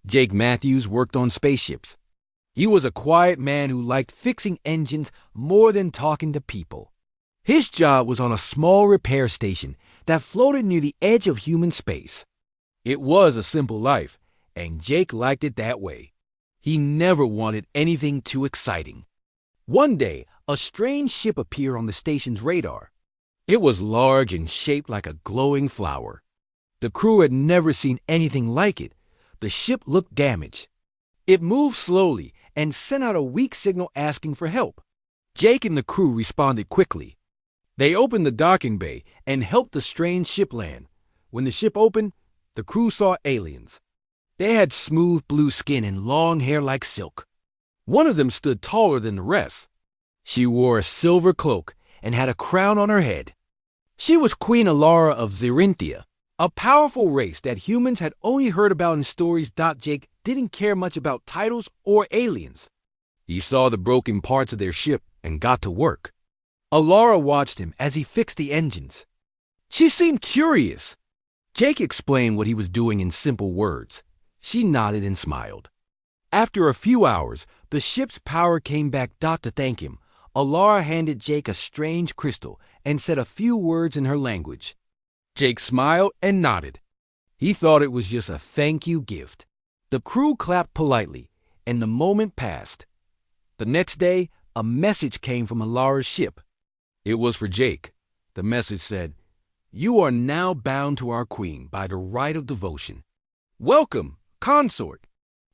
Jake Matthews worked on spaceships. He was a quiet man who liked fixing engines more than talking to people. His job was on a small repair station that floated near the edge of human space. It was a simple life, and Jake liked it that way. He never wanted anything too exciting. One day, a strange ship appeared on the station's radar. It was large and shaped like a glowing flower. The crew had never seen anything like it. The ship looked damaged. It moved slowly and sent out a weak signal asking for help. Jake and the crew responded quickly. They opened the docking bay and helped the strange ship land. When the ship opened, the crew saw aliens. They had smooth blue skin and long hair like silk. One of them stood taller than the rest. She wore a silver cloak and had a crown on her head. She was Queen Alara of Zerinthia, a powerful race that humans had only heard about in stories. Jake didn't care much about titles or aliens. He saw the broken parts of their ship and got to work. Alara watched him as he fixed the engines. She seemed curious. Jake explained what he was doing in simple words. She nodded and smiled. After a few hours, the ship's power came back. To thank him, Alara handed Jake a strange crystal and said a few words in her language. Jake smiled and nodded. He thought it was just a thank you gift. The crew clapped politely, and the moment passed. The next day, a message came from Alara's ship. It was for Jake. The message said, "You are now bound to our queen by the right of devotion. Welcome, consort."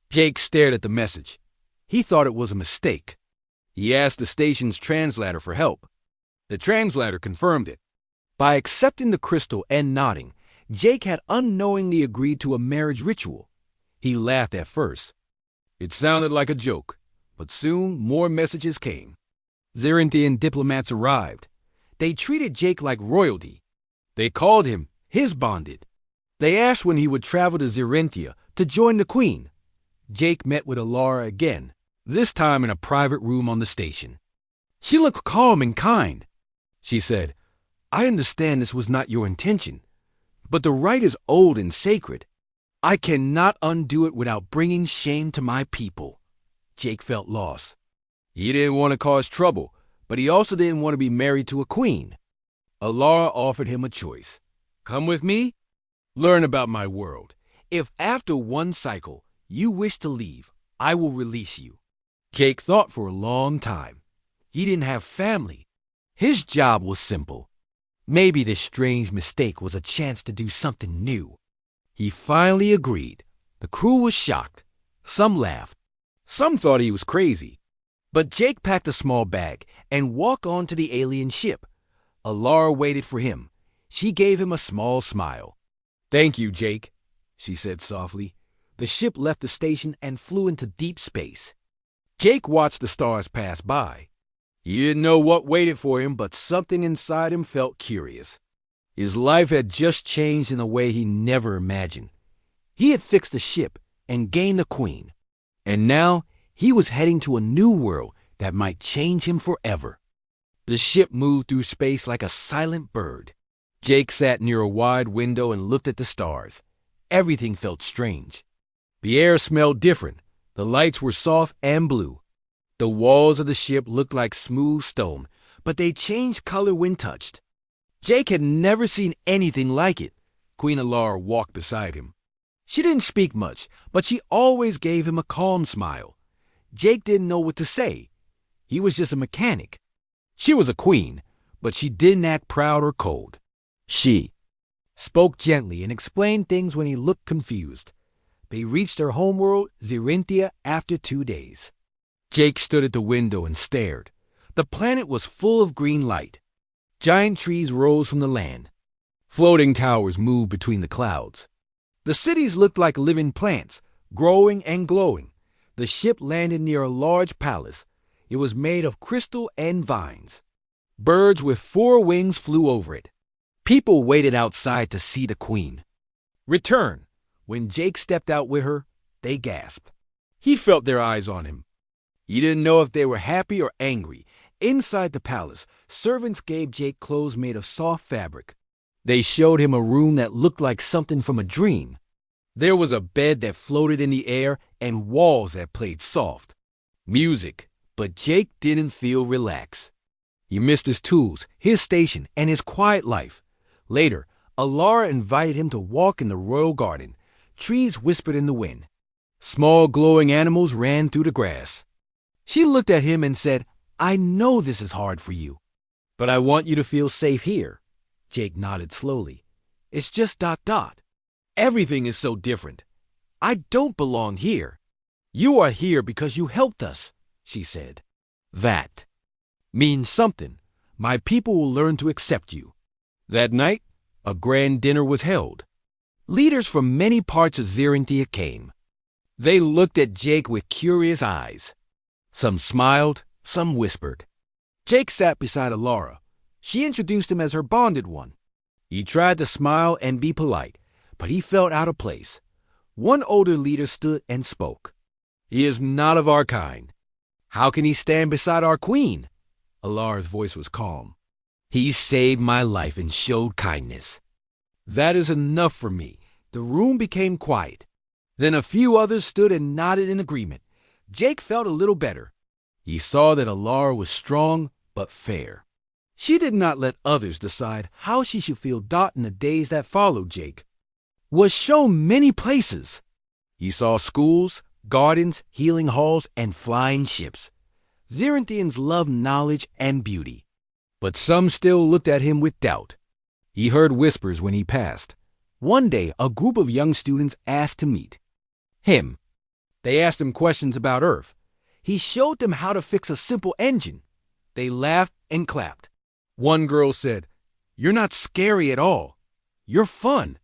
Jake stared at the message. He thought it was a mistake. He asked the station's translator for help. The translator confirmed it. By accepting the crystal and nodding, Jake had unknowingly agreed to a marriage ritual. He laughed at first. It sounded like a joke, but soon more messages came. Zerinthian diplomats arrived. They treated Jake like royalty. They called him his bonded. They asked when he would travel to Zerinthia to join the queen. Jake met with Alara again, this time in a private room on the station. She looked calm and kind. She said, "I understand this was not your intention, but the rite is old and sacred. I cannot undo it without bringing shame to my people." Jake felt lost. He didn't want to cause trouble, but he also didn't want to be married to a queen. Alara offered him a choice. "Come with me, learn about my world. If after one cycle you wish to leave, I will release you." Jake thought for a long time. He didn't have family. His job was simple. Maybe this strange mistake was a chance to do something new. He finally agreed. The crew was shocked. Some laughed. Some thought he was crazy. But Jake packed a small bag and walked on to the alien ship. Alara waited for him. She gave him a small smile. "Thank you, Jake," she said softly. The ship left the station and flew into deep space. Jake watched the stars pass by. He didn't know what waited for him, but something inside him felt curious. His life had just changed in a way he never imagined. He had fixed the ship and gained a queen. And now he was heading to a new world that might change him forever. The ship moved through space like a silent bird. Jake sat near a wide window and looked at the stars. Everything felt strange. The air smelled different. The lights were soft and blue. The walls of the ship looked like smooth stone, but they changed color when touched. Jake had never seen anything like it. Queen Alara walked beside him. She didn't speak much, but she always gave him a calm smile. Jake didn't know what to say. He was just a mechanic. She was a queen, but she didn't act proud or cold. She spoke gently and explained things when he looked confused. They reached their homeworld, Zerinthia, after 2 days. Jake stood at the window and stared. The planet was full of green light. Giant trees rose from the land. Floating towers moved between the clouds. The cities looked like living plants, growing and glowing. The ship landed near a large palace. It was made of crystal and vines. Birds with 4 wings flew over it. People waited outside to see the queen. Return. When Jake stepped out with her, they gasped. He felt their eyes on him. He didn't know if they were happy or angry. Inside the palace, servants gave Jake clothes made of soft fabric. They showed him a room that looked like something from a dream. There was a bed that floated in the air and walls that played soft music, but Jake didn't feel relaxed. He missed his tools, his station, and his quiet life. Later, Alara invited him to walk in the royal garden. Trees whispered in the wind. Small glowing animals ran through the grass. She looked at him and said, "I know this is hard for you, but I want you to feel safe here." Jake nodded slowly. "It's just ... Everything is so different. I don't belong here." "You are here because you helped us," she said. "That means something. My people will learn to accept you." That night, a grand dinner was held. Leaders from many parts of Xirinthia came. They looked at Jake with curious eyes. Some smiled, some whispered. Jake sat beside Alara. She introduced him as her bonded one. He tried to smile and be polite, but he felt out of place. One older leader stood and spoke. "He is not of our kind. How can he stand beside our queen?" Alara's voice was calm. "He saved my life and showed kindness." "That is enough for me." The room became quiet. Then a few others stood and nodded in agreement. Jake felt a little better. He saw that Alara was strong but fair. She did not let others decide how she should feel. In the days that followed, Jake was shown many places. He saw schools, gardens, healing halls, and flying ships. Xerinthians loved knowledge and beauty, but some still looked at him with doubt. He heard whispers when he passed. One day, a group of young students asked to meet him. They asked him questions about Earth. He showed them how to fix a simple engine. They laughed and clapped. One girl said, "You're not scary at all. You're fun."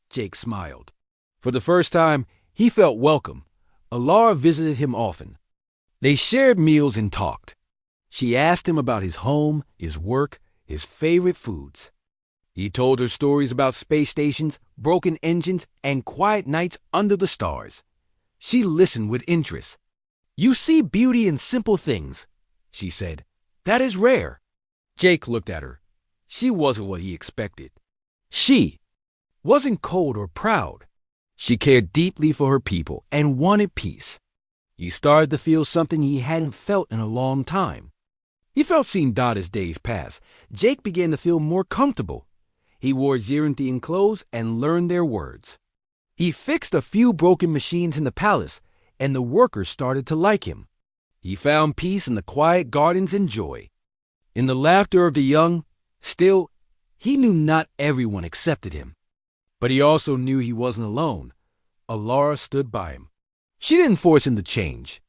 Jake smiled. For the first time, he felt welcome. Alara visited him often. They shared meals and talked. She asked him about his home, his work, his favorite foods. He told her stories about space stations, broken engines, and quiet nights under the stars. She listened with interest. "You see beauty in simple things," she said. "That is rare." Jake looked at her. She wasn't what he expected. She wasn't cold or proud. She cared deeply for her people and wanted peace. He started to feel something he hadn't felt in a long time. He felt seen. As days passed, Jake began to feel more comfortable. He wore Xerinthian clothes and learned their words. He fixed a few broken machines in the palace, and the workers started to like him. He found peace in the quiet gardens and joy, in the laughter of the young. Still, he knew not everyone accepted him. But he also knew he wasn't alone. Alara stood by him. She didn't force him to change.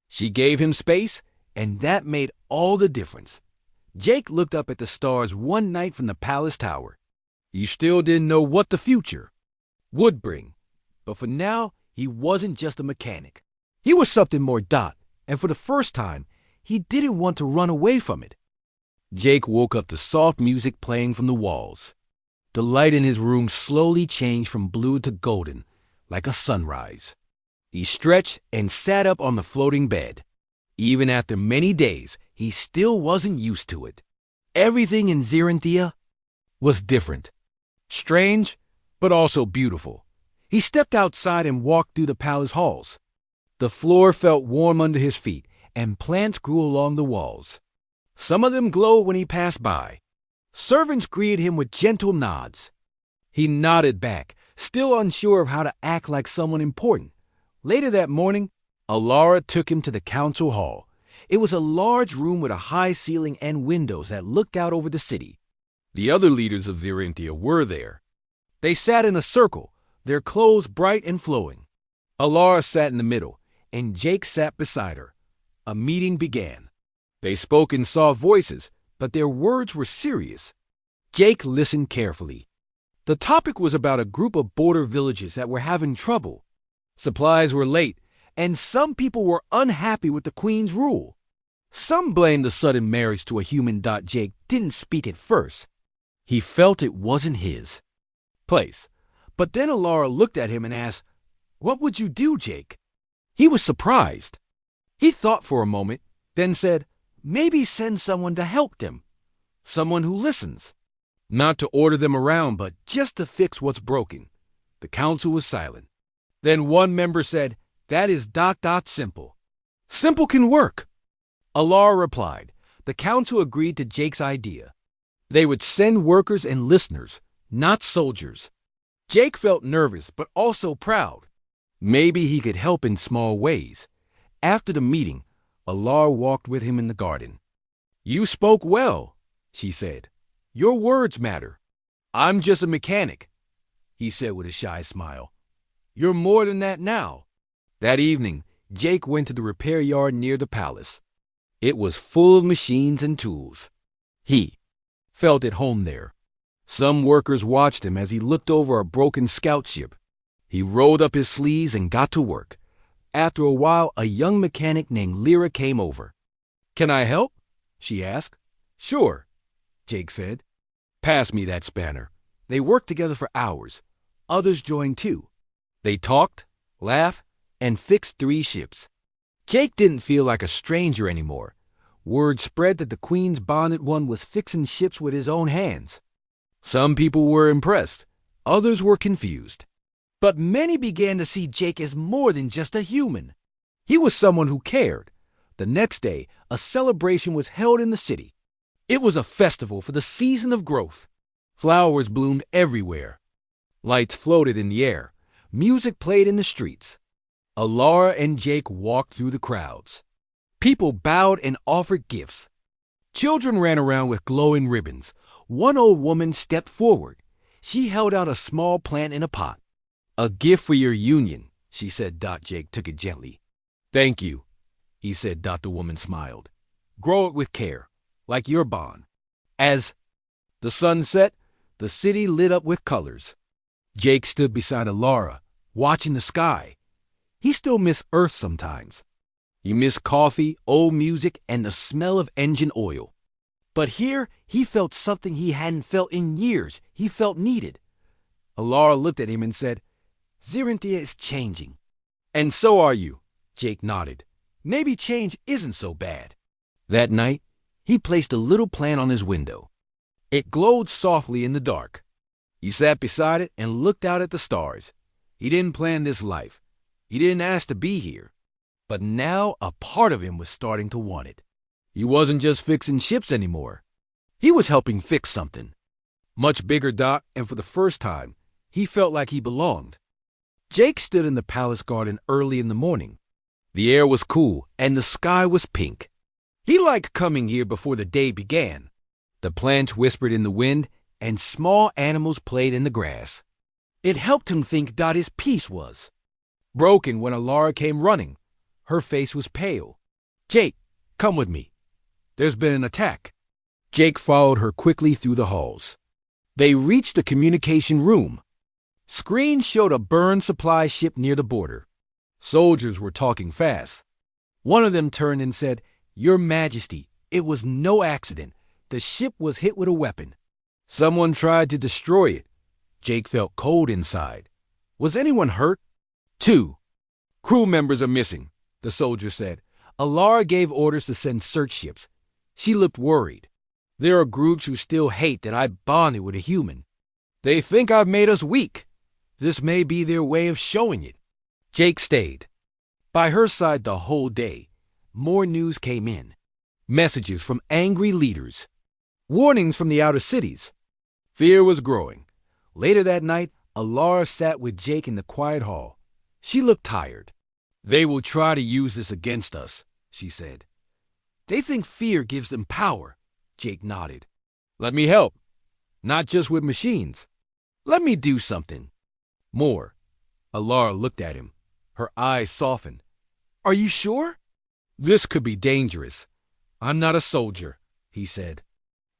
She gave him space, and that made all the difference. Jake looked up at the stars one night from the palace tower. He still didn't know what the future would bring. But for now, he wasn't just a mechanic. He was something more. And for the first time, he didn't want to run away from it. Jake woke up to soft music playing from the walls. The light in his room slowly changed from blue to golden, like a sunrise. He stretched and sat up on the floating bed. Even after many days, he still wasn't used to it. Everything in Xirinthia was different. Strange, but also beautiful. He stepped outside and walked through the palace halls. The floor felt warm under his feet, and plants grew along the walls. Some of them glowed when he passed by. Servants greeted him with gentle nods. He nodded back, still unsure of how to act like someone important. Later that morning, Alara took him to the council hall. It was a large room with a high ceiling and windows that looked out over the city. The other leaders of Xirinthia were there. They sat in a circle, their clothes bright and flowing. Alara sat in the middle, and Jake sat beside her. A meeting began. They spoke in soft voices, but their words were serious. Jake listened carefully. The topic was about a group of border villages that were having trouble. Supplies were late, and some people were unhappy with the Queen's rule. Some blamed the sudden marriage to a human. Jake didn't speak at first. He felt it wasn't his place. But then Alara looked at him and asked, "What would you do, Jake?" He was surprised. He thought for a moment, then said, "Maybe send someone to help them. Someone who listens. Not to order them around, but just to fix what's broken." The council was silent. Then one member said, "That is ... simple. Simple can work." Alara replied. The council agreed to Jake's idea. They would send workers and listeners, not soldiers. Jake felt nervous, but also proud. Maybe he could help in small ways. After the meeting, Alara walked with him in the garden. "You spoke well," she said. "Your words matter." "I'm just a mechanic," he said with a shy smile. "You're more than that now." That evening, Jake went to the repair yard near the palace. It was full of machines and tools. He felt at home there. Some workers watched him as he looked over a broken scout ship. He rolled up his sleeves and got to work. After a while, a young mechanic named Lyra came over. "Can I help?" she asked. "Sure," Jake said. "Pass me that spanner." They worked together for hours. Others joined too. They talked, laughed, and fixed 3 ships. Jake didn't feel like a stranger anymore. Word spread that the Queen's Bonded One was fixing ships with his own hands. Some people were impressed. Others were confused. But many began to see Jake as more than just a human. He was someone who cared. The next day, a celebration was held in the city. It was a festival for the season of growth. Flowers bloomed everywhere. Lights floated in the air. Music played in the streets. Alara and Jake walked through the crowds. People bowed and offered gifts. Children ran around with glowing ribbons. One old woman stepped forward. She held out a small plant in a pot. "A gift for your union," she said. Jake took it gently. "Thank you," he said. The woman smiled. "Grow it with care, like your bond." As the sun set, the city lit up with colors. Jake stood beside Alara, watching the sky. He still missed Earth sometimes. He missed coffee, old music, and the smell of engine oil. But here, he felt something he hadn't felt in years. He felt needed. Alara looked at him and said, "Zirinthia is changing." "And so are you," Jake nodded. "Maybe change isn't so bad." That night, he placed a little plant on his window. It glowed softly in the dark. He sat beside it and looked out at the stars. He didn't plan this life. He didn't ask to be here. But now a part of him was starting to want it. He wasn't just fixing ships anymore. He was helping fix something much bigger, and for the first time, he felt like he belonged. Jake stood in the palace garden early in the morning. The air was cool and the sky was pink. He liked coming here before the day began. The plants whispered in the wind and small animals played in the grass. It helped him think his peace was broken when Alara came running. Her face was pale. "Jake, come with me. There's been an attack." Jake followed her quickly through the halls. They reached the communication room. Screens showed a burned supply ship near the border. Soldiers were talking fast. One of them turned and said, "Your Majesty, it was no accident. The ship was hit with a weapon. Someone tried to destroy it." Jake felt cold inside. "Was anyone hurt?" "2 crew members are missing," the soldier said. Alara gave orders to send search ships. She looked worried. "There are groups who still hate that I bonded with a human. They think I've made us weak. This may be their way of showing it." Jake stayed by her side the whole day. More news came in. Messages from angry leaders. Warnings from the outer cities. Fear was growing. Later that night, Alara sat with Jake in the quiet hall. She looked tired. "They will try to use this against us," she said. "They think fear gives them power." Jake nodded. "Let me help. Not just with machines. Let me do something more." Alara looked at him. Her eyes softened. "Are you sure?" "This could be dangerous. I'm not a soldier," he said.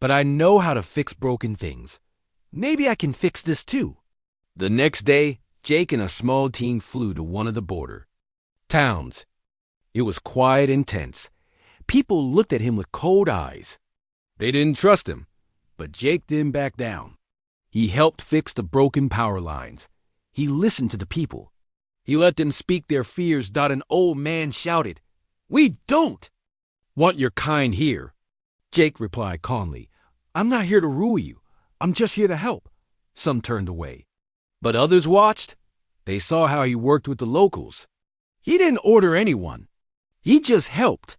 "But I know how to fix broken things. Maybe I can fix this too." The next day, Jake and a small team flew to one of the border towns. It was quiet and tense. People looked at him with cold eyes. They didn't trust him, but Jake didn't back down. He helped fix the broken power lines. He listened to the people. He let them speak their fears. An old man shouted, "We don't want your kind here." Jake replied calmly, "I'm not here to rule you. I'm just here to help." Some turned away, but others watched. They saw how he worked with the locals. He didn't order anyone. He just helped.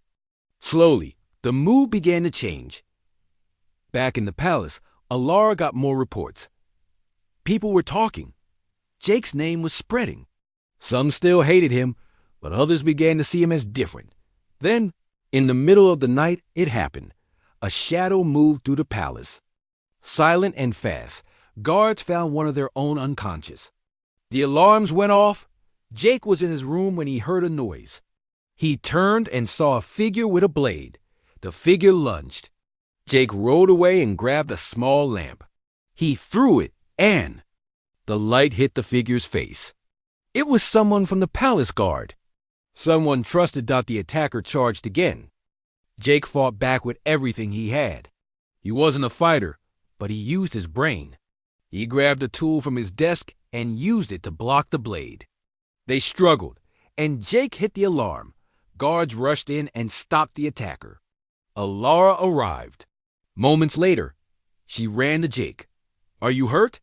Slowly, the mood began to change. Back in the palace, Alara got more reports. People were talking. Jake's name was spreading. Some still hated him, but others began to see him as different. Then, in the middle of the night, it happened. A shadow moved through the palace. Silent and fast, guards found one of their own unconscious. The alarms went off. Jake was in his room when he heard a noise. He turned and saw a figure with a blade. The figure lunged. Jake rolled away and grabbed a small lamp. He threw it, and the light hit the figure's face. It was someone from the palace guard. Someone trusted that the attacker charged again. Jake fought back with everything he had. He wasn't a fighter, but he used his brain. He grabbed a tool from his desk and used it to block the blade. They struggled, and Jake hit the alarm. Guards rushed in and stopped the attacker. Alara arrived. Moments later, she ran to Jake. "Are you hurt?"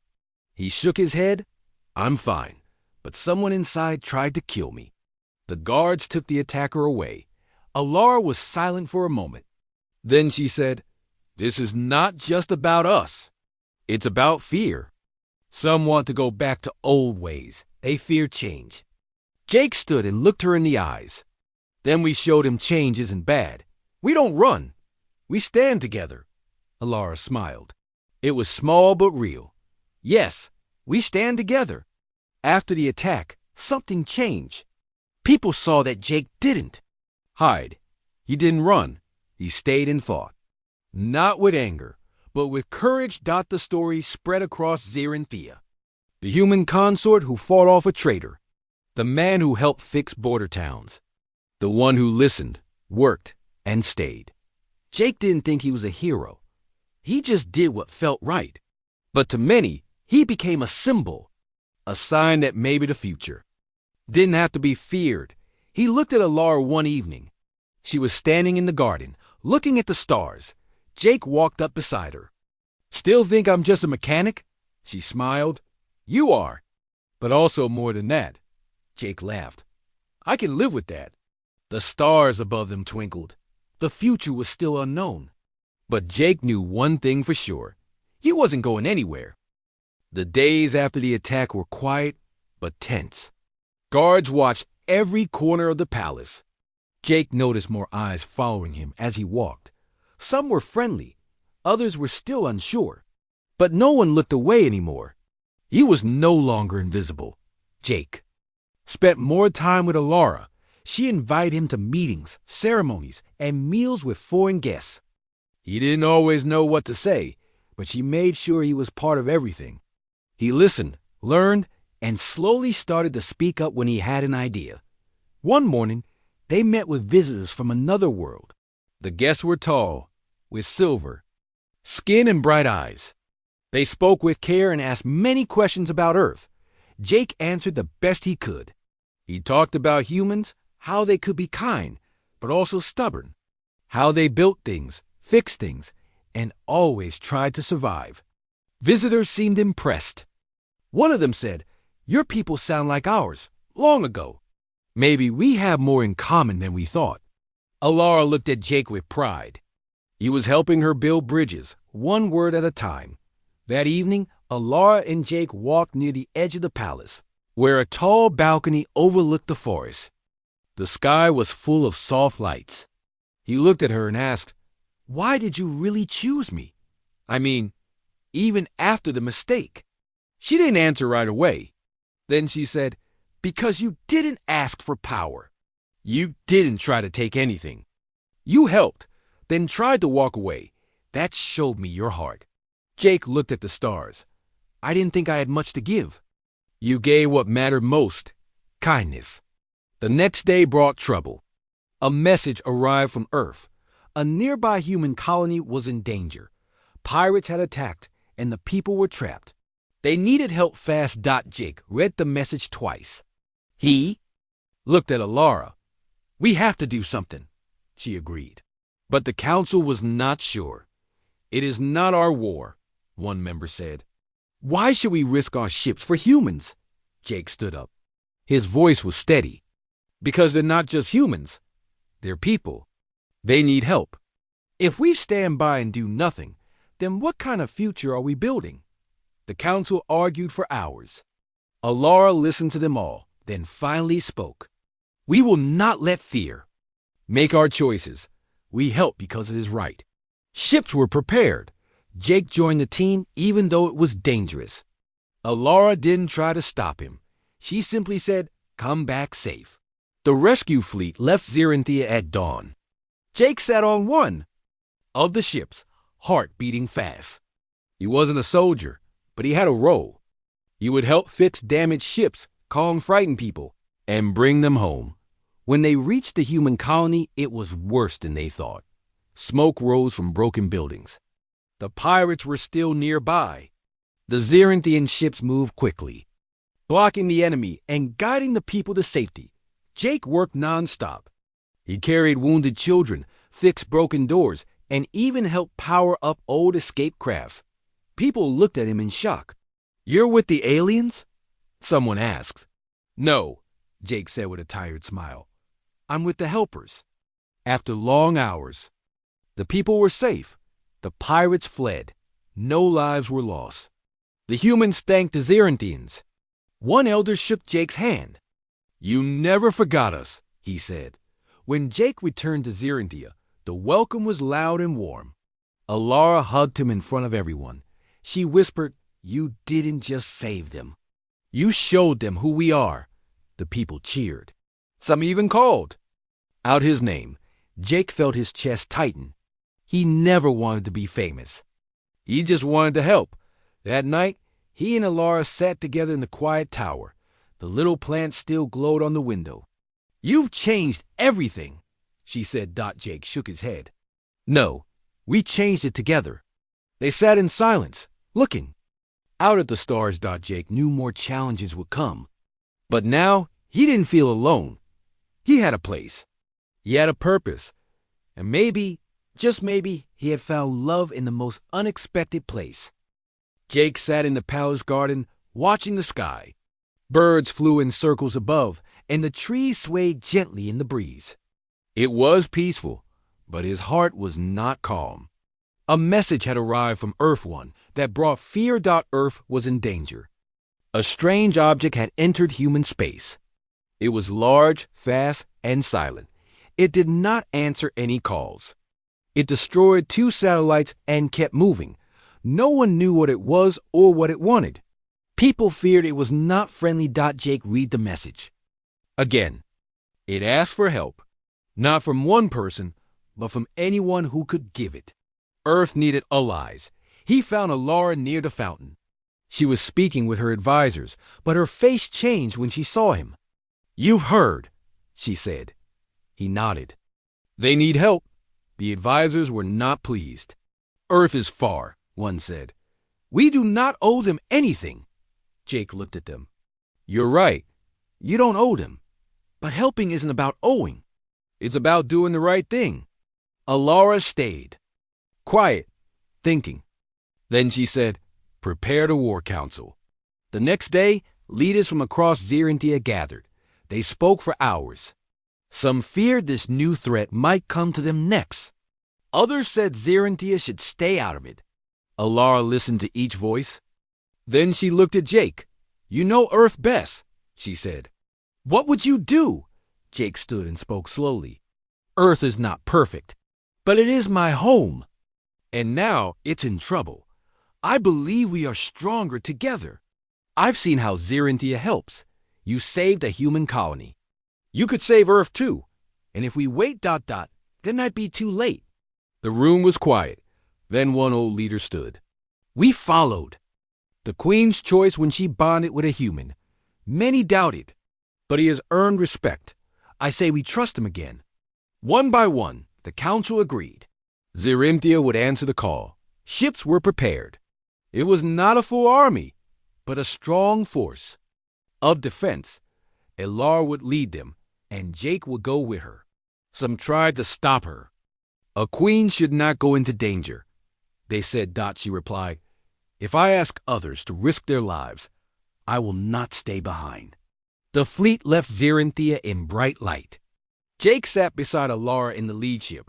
He shook his head. "I'm fine, but someone inside tried to kill me." The guards took the attacker away. Alara was silent for a moment. Then she said, "This is not just about us. It's about fear. Some want to go back to old ways. They fear change." Jake stood and looked her in the eyes. Then we showed him change isn't bad. We don't run. We stand together. Alara smiled. It was small but real. Yes, we stand together. After the attack, something changed. People saw that Jake didn't hide. He didn't run. He stayed and fought. Not with anger, but with courage. The story spread across Zirinthia. The human consort who fought off a traitor. The man who helped fix border towns. The one who listened, worked, and stayed. Jake didn't think he was a hero. He just did what felt right. But to many, he became a symbol, a sign that maybe the future didn't have to be feared. He looked at Alara one evening. She was standing in the garden, looking at the stars. Jake walked up beside her. "Still think I'm just a mechanic?" She smiled. "You are. But also more than that." Jake laughed. "I can live with that." The stars above them twinkled. The future was still unknown. But Jake knew one thing for sure. He wasn't going anywhere. The days after the attack were quiet but tense. Guards watched every corner of the palace. Jake noticed more eyes following him as he walked. Some were friendly. Others were still unsure. But no one looked away anymore. He was no longer invisible. Jake spent more time with Alara. She invited him to meetings, ceremonies, and meals with foreign guests. He didn't always know what to say, but she made sure he was part of everything. He listened, learned, and slowly started to speak up when he had an idea. One morning, they met with visitors from another world. The guests were tall, with silver skin and bright eyes. They spoke with care and asked many questions about Earth. Jake answered the best he could. He talked about humans, how they could be kind, but also stubborn, how they built things, fixed things, and always tried to survive. Visitors seemed impressed. One of them said, "Your people sound like ours, long ago. Maybe we have more in common than we thought." Alara looked at Jake with pride. He was helping her build bridges, one word at a time. That evening, Alara and Jake walked near the edge of the palace, where a tall balcony overlooked the forest. The sky was full of soft lights. He looked at her and asked, "Why did you really choose me? I mean, even after the mistake?" She didn't answer right away. Then she said, "Because you didn't ask for power. You didn't try to take anything. You helped, then tried to walk away. That showed me your heart." Jake looked at the stars. "I didn't think I had much to give." "You gave what mattered most, kindness." The next day brought trouble. A message arrived from Earth. A nearby human colony was in danger. Pirates had attacked, and the people were trapped. They needed help fast. Jake read the message twice. He looked at Alara. "We have to do something," she agreed. But the council was not sure. "It is not our war," one member said. "Why should we risk our ships for humans?" Jake stood up. His voice was steady. Because they're not just humans. They're people. They need help. If we stand by and do nothing, then what kind of future are we building? The council argued for hours. Alara listened to them all, then finally spoke. We will not let fear make our choices. We help because it is right. Ships were prepared. Jake joined the team even though it was dangerous. Alara didn't try to stop him. She simply said, come back safe. The rescue fleet left Xerinthia at dawn. Jake sat on one of the ships, heart beating fast. He wasn't a soldier, but he had a role. He would help fix damaged ships, calm frightened people, and bring them home. When they reached the human colony, it was worse than they thought. Smoke rose from broken buildings. The pirates were still nearby. The Xerinthian ships moved quickly, blocking the enemy and guiding the people to safety. Jake worked nonstop. He carried wounded children, fixed broken doors, and even helped power up old escaped crafts. People looked at him in shock. You're with the aliens? Someone asked. No, Jake said with a tired smile. I'm with the helpers. After long hours, the people were safe. The pirates fled. No lives were lost. The humans thanked the Xerinthians. One elder shook Jake's hand. You never forgot us, he said. When Jake returned to Xerinthia, the welcome was loud and warm. Alara hugged him in front of everyone. She whispered, you didn't just save them. You showed them who we are. The people cheered. Some even called out his name. Jake felt his chest tighten. He never wanted to be famous. He just wanted to help. That night, he and Alara sat together in the quiet tower. The little plant still glowed on the window. You've changed everything, she said. Jake shook his head. No, we changed it together. They sat in silence, looking out at the stars. Jake knew more challenges would come. But now, he didn't feel alone. He had a place. He had a purpose. And maybe, just maybe, he had found love in the most unexpected place. Jake sat in the palace garden, watching the sky. Birds flew in circles above, and the trees swayed gently in the breeze. It was peaceful, but his heart was not calm. A message had arrived from Earth One that brought fear. Earth was in danger. A strange object had entered human space. It was large, fast, and silent. It did not answer any calls. It destroyed 2 satellites and kept moving. No one knew what it was or what it wanted. People feared it was not friendly. Jake read the message. Again, it asked for help, not from one person, but from anyone who could give it. Earth needed allies. He found Alara near the fountain. She was speaking with her advisors, but her face changed when she saw him. You've heard, she said. He nodded. They need help. The advisors were not pleased. Earth is far, one said. We do not owe them anything. Jake looked at them. You're right. You don't owe them. But helping isn't about owing. It's about doing the right thing. Alara stayed, quiet, thinking. Then she said, prepare the war council. The next day, leaders from across Xerinthia gathered. They spoke for hours. Some feared this new threat might come to them next. Others said Xerinthia should stay out of it. Alara listened to each voice. Then she looked at Jake. You know Earth best, she said. What would you do? Jake stood and spoke slowly. Earth is not perfect, but it is my home. And now it's in trouble. I believe we are stronger together. I've seen how Xerinthia helps. You saved a human colony. You could save Earth too. And if we wait, then might be too late. The room was quiet. Then one old leader stood. We followed the Queen's choice when she bonded with a human. Many doubted, but he has earned respect. I say we trust him again. One by one, the council agreed. Xerinthia would answer the call. Ships were prepared. It was not a full army, but a strong force of defense. Alara would lead them, and Jake would go with her. Some tried to stop her. A queen should not go into danger. They said. She replied, if I ask others to risk their lives, I will not stay behind. The fleet left Xeranthia in bright light. Jake sat beside Alara in the lead ship.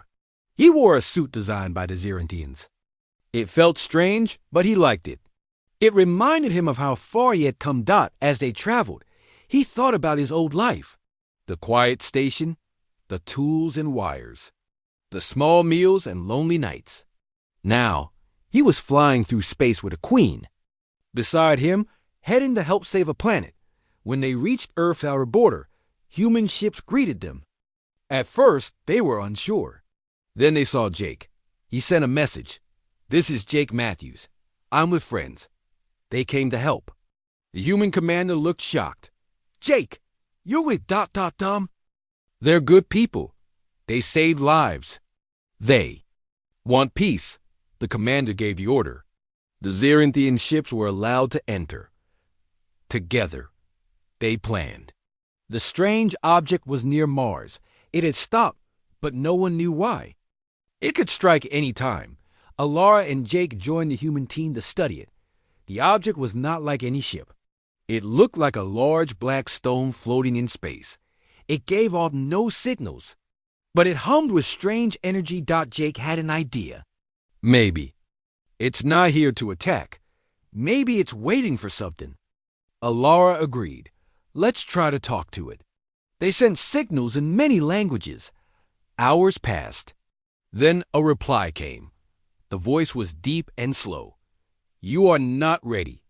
He wore a suit designed by the Xeranthians. It felt strange, but he liked it. It reminded him of how far he had come. As they traveled, he thought about his old life. The quiet station, the tools and wires, the small meals and lonely nights. Now, he was flying through space with a queen. Beside him, heading to help save a planet. When they reached Earth's outer border, human ships greeted them. At first, they were unsure. Then they saw Jake. He sent a message. "This is Jake Matthews. I'm with friends. They came to help." The human commander looked shocked. "Jake, you're with ... They're good people. They saved lives. They want peace." The commander gave the order. The Xeranthian ships were allowed to enter. Together, they planned. The strange object was near Mars. It had stopped, but no one knew why. It could strike any time. Alara and Jake joined the human team to study it. The object was not like any ship. It looked like a large black stone floating in space. It gave off no signals, but it hummed with strange energy. Jake had an idea. Maybe it's not here to attack. Maybe it's waiting for something. Alara agreed. Let's try to talk to it. They sent signals in many languages. Hours passed. Then a reply came. The voice was deep and slow. "You are not ready,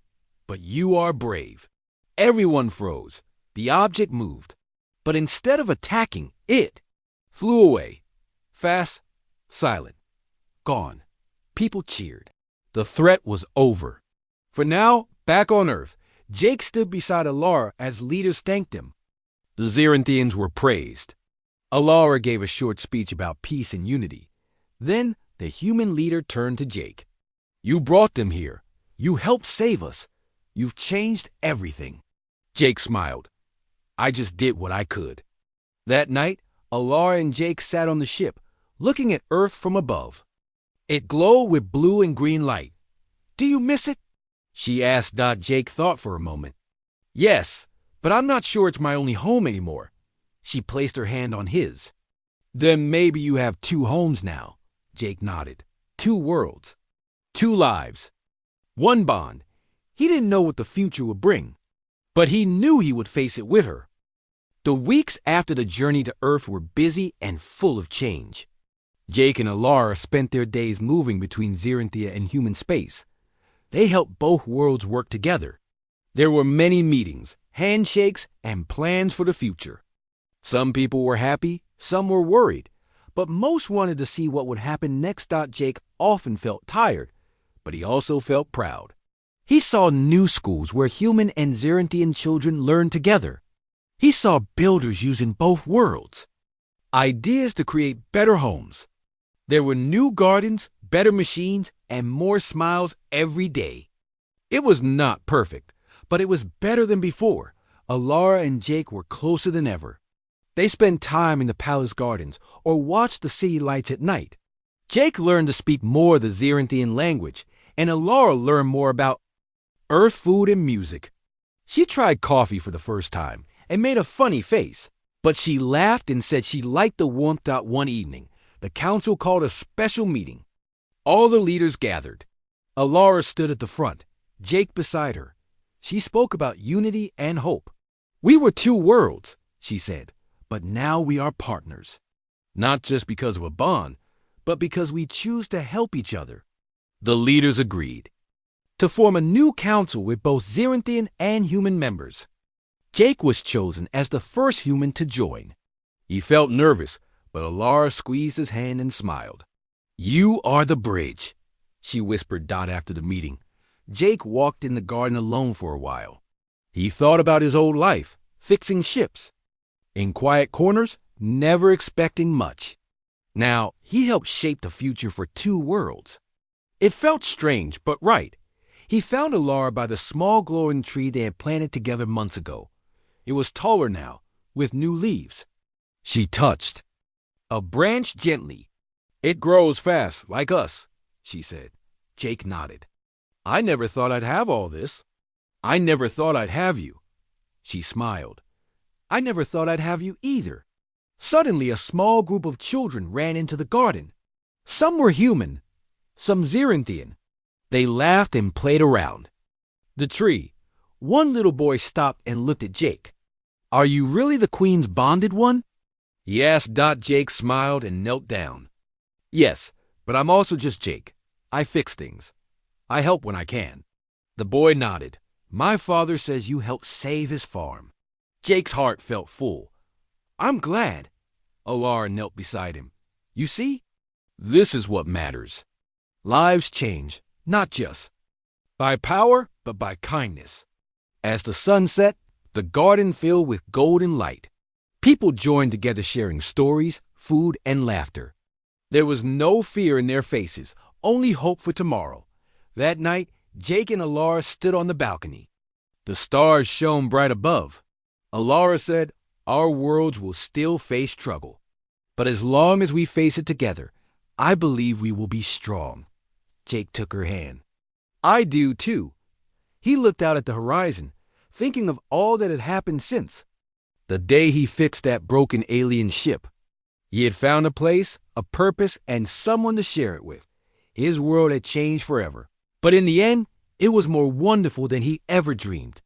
but you are brave." Everyone froze. The object moved. But instead of attacking, it flew away. Fast, silent, gone. People cheered. The threat was over. For now, back on Earth, Jake stood beside Alara as leaders thanked him. The Xeranthians were praised. Alara gave a short speech about peace and unity. Then the human leader turned to Jake. "You brought them here. You helped save us. You've changed everything." Jake smiled. "I just did what I could." That night, Alara and Jake sat on the ship, looking at Earth from above. It glowed with blue and green light. "Do you miss it?" she asked. Jake thought for a moment. "Yes, but I'm not sure it's my only home anymore." She placed her hand on his. "Then maybe you have two homes now." Jake nodded. "Two worlds. Two lives. One bond." He didn't know what the future would bring, but he knew he would face it with her. The weeks after the journey to Earth were busy and full of change. Jake and Alara spent their days moving between Xeranthia and human space. They helped both worlds work together. There were many meetings, handshakes, and plans for the future. Some people were happy, some were worried, but most wanted to see what would happen next. Jake often felt tired, but he also felt proud. He saw new schools where human and Xeranthian children learned together. He saw builders using both worlds. Ideas to create better homes. There were new gardens, better machines, and more smiles every day. It was not perfect, but it was better than before. Alara and Jake were closer than ever. They spent time in the palace gardens or watched the city lights at night. Jake learned to speak more of the Xeranthian language, and Alara learned more about Earth food and music. She tried coffee for the first time and made a funny face, but she laughed and said she liked the warmth. One evening, the council called a special meeting. All the leaders gathered. Alara stood at the front, Jake beside her. She spoke about unity and hope. "We were two worlds," she said, "but now we are partners. Not just because of a bond, but because we choose to help each other." The leaders agreed to form a new council with both Xeranthian and human members. Jake was chosen as the first human to join. He felt nervous, but Alara squeezed his hand and smiled. "You are the bridge," she whispered. After the meeting, Jake walked in the garden alone for a while. He thought about his old life, fixing ships, in quiet corners, never expecting much. Now, he helped shape the future for two worlds. It felt strange, but right. He found Alara by the small glowing tree they had planted together months ago. It was taller now, with new leaves. She touched a branch gently. "It grows fast, like us," she said. Jake nodded. "I never thought I'd have all this. I never thought I'd have you." She smiled. I never thought I'd have you either. Suddenly, a small group of children ran into the garden. Some were human, some Xeranthian. They laughed and played around. The tree. One little boy stopped and looked at Jake. Are you really the Queen's bonded one? He asked. Jake smiled and knelt down. Yes, but I'm also just Jake. I fix things. I help when I can. The boy nodded. My father says you helped save his farm. Jake's heart felt full. I'm glad. Alara knelt beside him. You see? This is what matters. Lives change, not just by power, but by kindness. As the sun set, the garden filled with golden light. People joined together sharing stories, food, and laughter. There was no fear in their faces, only hope for tomorrow. That night, Jake and Alara stood on the balcony. The stars shone bright above. Alara said, our worlds will still face struggle. But as long as we face it together, I believe we will be strong. Jake took her hand. I do too. He looked out at the horizon, thinking of all that had happened since. The day he fixed that broken alien ship. He had found a place, a purpose, and someone to share it with. His world had changed forever. But in the end, it was more wonderful than he ever dreamed.